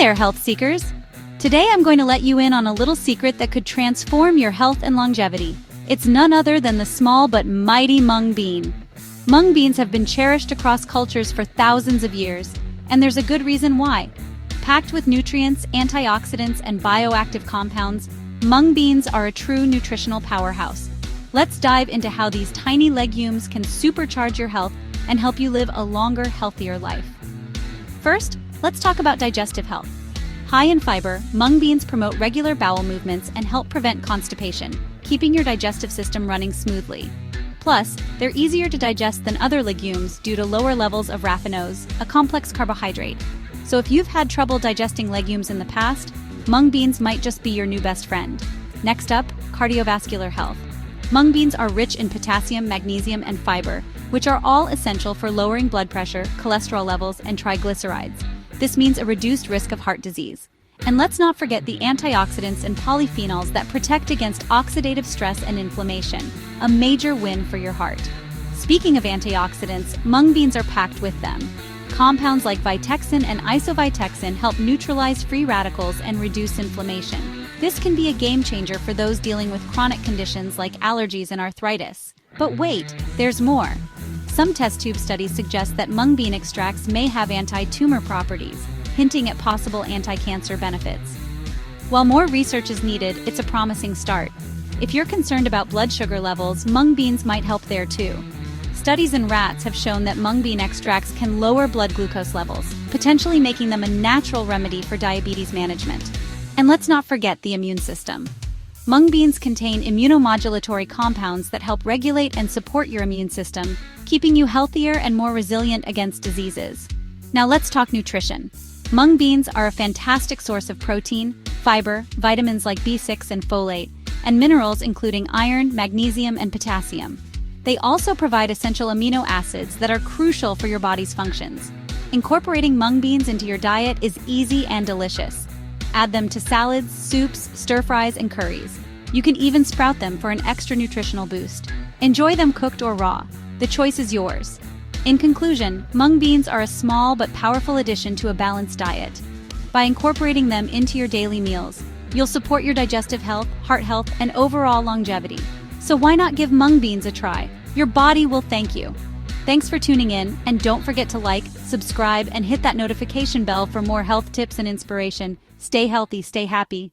there, health seekers! Today I'm going to let you in on a little secret that could transform your health and longevity. It's none other than the small but mighty mung bean. Mung beans have been cherished across cultures for thousands of years, and there's a good reason why. Packed with nutrients, antioxidants, and bioactive compounds, mung beans are a true nutritional powerhouse. Let's dive into how these tiny legumes can supercharge your health and help you live a longer, healthier life. First, let's talk about digestive health. High in fiber, mung beans promote regular bowel movements and help prevent constipation, keeping your digestive system running smoothly. Plus, they're easier to digest than other legumes due to lower levels of raffinose, a complex carbohydrate. So if you've had trouble digesting legumes in the past, mung beans might just be your new best friend. Next up, cardiovascular health. Mung beans are rich in potassium, magnesium, and fiber, which are all essential for lowering blood pressure, cholesterol levels, and triglycerides. This means a reduced risk of heart disease. And let's not forget the antioxidants and polyphenols that protect against oxidative stress and inflammation, a major win for your heart. Speaking of antioxidants, mung beans are packed with them. Compounds like vitexin and isovitexin help neutralize free radicals and reduce inflammation. This can be a game changer for those dealing with chronic conditions like allergies and arthritis. But wait, there's more. Some test tube studies suggest that mung bean extracts may have anti-tumor properties, hinting at possible anti-cancer benefits. While more research is needed, it's a promising start. If you're concerned about blood sugar levels, mung beans might help there too. Studies in rats have shown that mung bean extracts can lower blood glucose levels, potentially making them a natural remedy for diabetes management. And let's not forget the immune system. Mung beans contain immunomodulatory compounds that help regulate and support your immune system, keeping you healthier and more resilient against diseases. Now let's talk nutrition. Mung beans are a fantastic source of protein, fiber, vitamins like B6 and folate, and minerals including iron, magnesium, and potassium. They also provide essential amino acids that are crucial for your body's functions. Incorporating mung beans into your diet is easy and delicious. Add them to salads, soups, stir-fries, and curries. You can even sprout them for an extra nutritional boost. Enjoy them cooked or raw. The choice is yours. In conclusion, mung beans are a small but powerful addition to a balanced diet. By incorporating them into your daily meals, you'll support your digestive health, heart health, and overall longevity. So why not give mung beans a try? Your body will thank you. Thanks for tuning in, and don't forget to like, subscribe, and hit that notification bell for more health tips and inspiration. Stay healthy, stay happy.